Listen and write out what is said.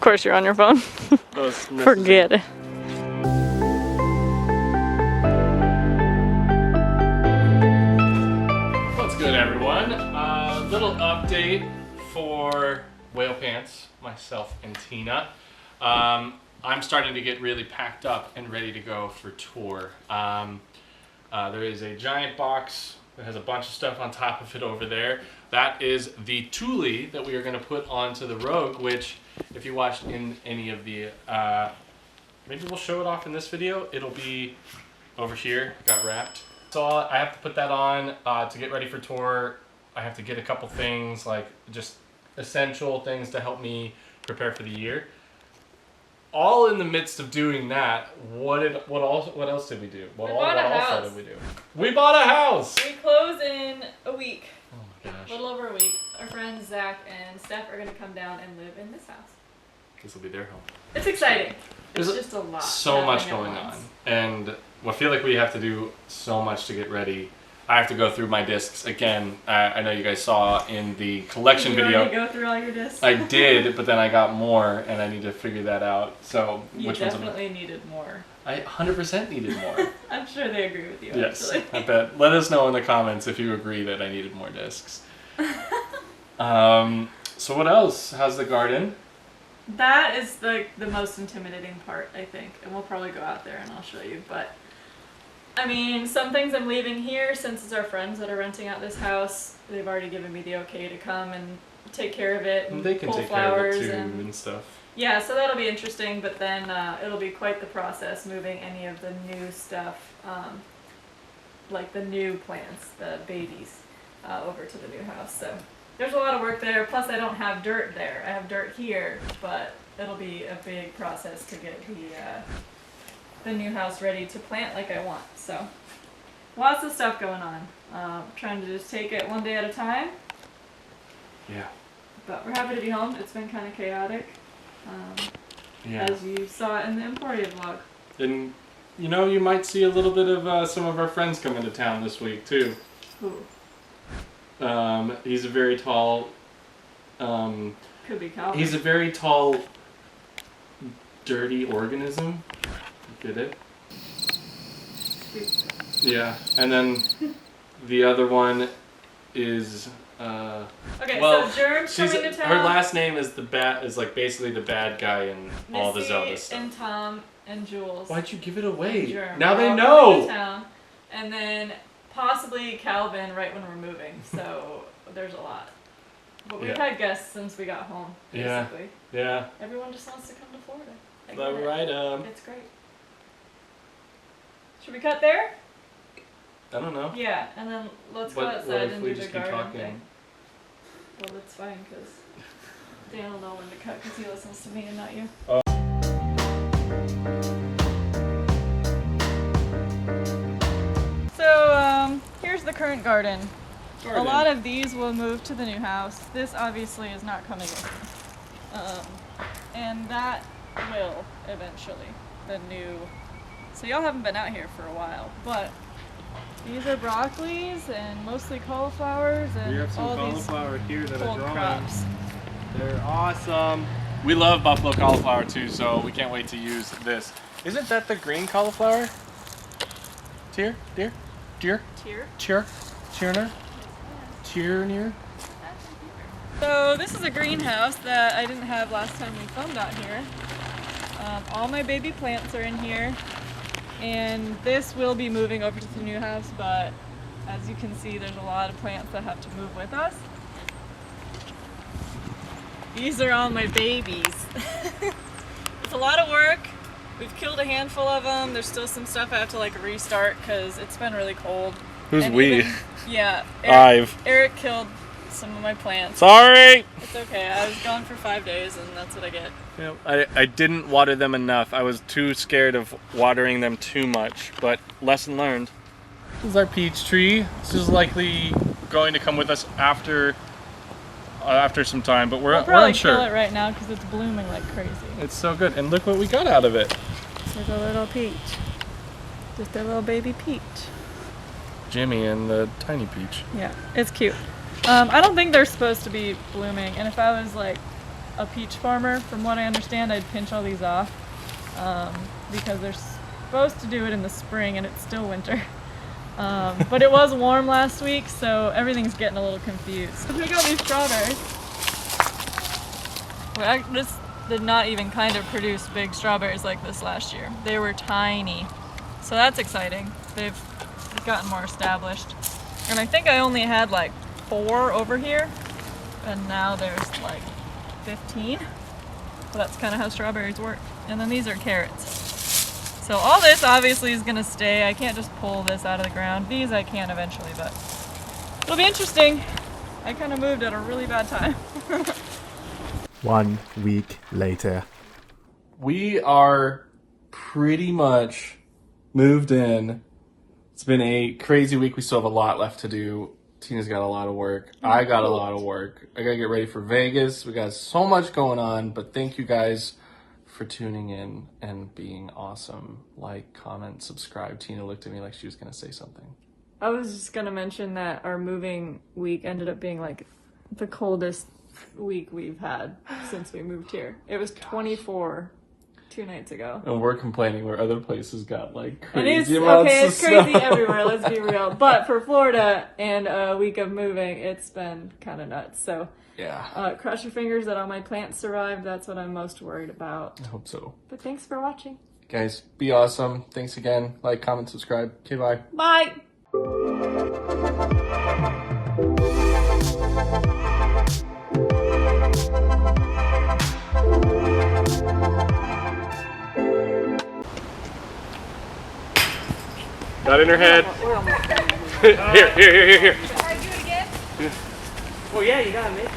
course you're on your phone. Forget it. What's good, everyone? Little update for Whale Pants, myself and Tina. I'm starting to get really packed up and ready to go for tour. There is a giant box that has a bunch of stuff on top of it over there. That is the Thule that we are going to put onto the Rogue, which, if you watched in any of the, maybe we'll show it off in this video. It'll be over here, got wrapped. So I have to put that on to get ready for tour. I have to get a couple things, like just essential things to help me prepare for the year. All in the midst of doing that, what else did we do? What else did we do? We bought a house! We close in a week. Oh my gosh. A little over a week. Our friends Zach and Steph are going to come down and live in this house. This will be their home. It's exciting. There's just a lot. So much going on. And I feel like we have to do so much to get ready. I have to go through my discs again. I know you guys saw in the collection video. Did you already go through all your discs? I did, but then I got more, and I need to figure that out. So you which ones? Definitely needed more. I 100% needed more. I'm sure they agree with you. Yes, actually. I bet. Let us know in the comments if you agree that I needed more discs. So what else? How's the garden? That is the most intimidating part, I think, and we'll probably go out there and I'll show you. But I mean, some things I'm leaving here since it's our friends that are renting out this house. They've already given me the okay to come and take care of it and they can pull take flowers care of it too and stuff. Yeah, so that'll be interesting. But then it'll be quite the process moving any of the new stuff, like the new plants, the babies, over to the new house. So there's a lot of work there. Plus, I don't have dirt there. I have dirt here, but it'll be a big process to get the new house ready to plant like I want. So lots of stuff going on. Trying to just take it one day at a time. Yeah. But we're happy to be home. It's been kind of chaotic, as you saw in the Empoira vlog. And you know, you might see a little bit of some of our friends come into town this week too. Who? He's a very tall. Could be Calvin. He's a very tall, dirty organism. Get it? Yeah, and then the other one is. Okay, well, so Germ's coming to town. Her last name is like basically the bad guy in all the Zelda stuff. And Tom and Jules. Why'd you give it away? Germ. Now they All know. coming to town. And then possibly Calvin right when we're moving. So there's a lot. But we've had guests since we got home. Basically. Yeah. Everyone just wants to come to Florida. It's great. Should we cut there? I don't know. Yeah, and then let's go outside and do the garden thing. Well, that's fine, because Dan will know when to cut, because he listens to me and not you. So, here's the current garden. A lot of these will move to the new house. This obviously is not coming in. And that will eventually. The new... So y'all haven't been out here for a while, but these are broccolis and mostly cauliflowers and we have some all cauliflower these here that cool are growing. crops. They're awesome. We love buffalo cauliflower too, so we can't wait to use this. Isn't that the green cauliflower? Tierner? So this is a greenhouse that I didn't have last time we filmed out here. All my baby plants are in here. And this will be moving over to the new house, but as you can see, there's a lot of plants that have to move with us. These are all my babies. It's a lot of work. We've killed a handful of them. There's still some stuff I have to like restart because it's been really cold. Who's we? Yeah. Eric killed some of my plants. Sorry! It's okay. I was gone for 5 days and that's what I get. Yep. I didn't water them enough. I was too scared of watering them too much, but lesson learned. This is our peach tree. This is likely going to come with us after some time, but we're unsure. We'll probably kill it right now because it's blooming like crazy. It's so good, and look what we got out of it. There's a little peach. Just a little baby peach. Jimmy and the tiny peach. Yeah, it's cute. I don't think they're supposed to be blooming, and if I was like a peach farmer. From what I understand, I'd pinch all these off because they're supposed to do it in the spring and it's still winter. But it was warm last week, so everything's getting a little confused. Pick out these strawberries. This did not even kind of produce big strawberries like this last year. They were tiny. So that's exciting. They've gotten more established. And I think I only had like 4 over here, and now there's like 15. So that's kind of how strawberries work. And then these are carrots. So all this obviously is gonna stay. I can't just pull this out of the ground. These I can eventually, but it'll be interesting. I kind of moved at a really bad time. 1 week later. We are pretty much moved in. It's been a crazy week. We still have a lot left to do. Tina's got a lot of work. I got a lot of work. I gotta get ready for Vegas. We got so much going on, but thank you guys for tuning in and being awesome. Like, comment, subscribe. Tina looked at me like she was gonna say something. I was just gonna mention that our moving week ended up being like the coldest week we've had since we moved here. It was 24 2 nights ago. And we're complaining where other places got like And it's, crazy amounts okay, of it's crazy snow. everywhere, let's be real. But for Florida and a week of moving, it's been kind of nuts. So Yeah, cross your fingers that all my plants survive. That's what I'm most worried about. I hope so. But thanks for watching. Guys, be awesome. Thanks again. Like, comment, subscribe. Okay, bye. Bye! Got in her head. We're almost done. Here. Try to do it again? Well, yeah, you gotta make it.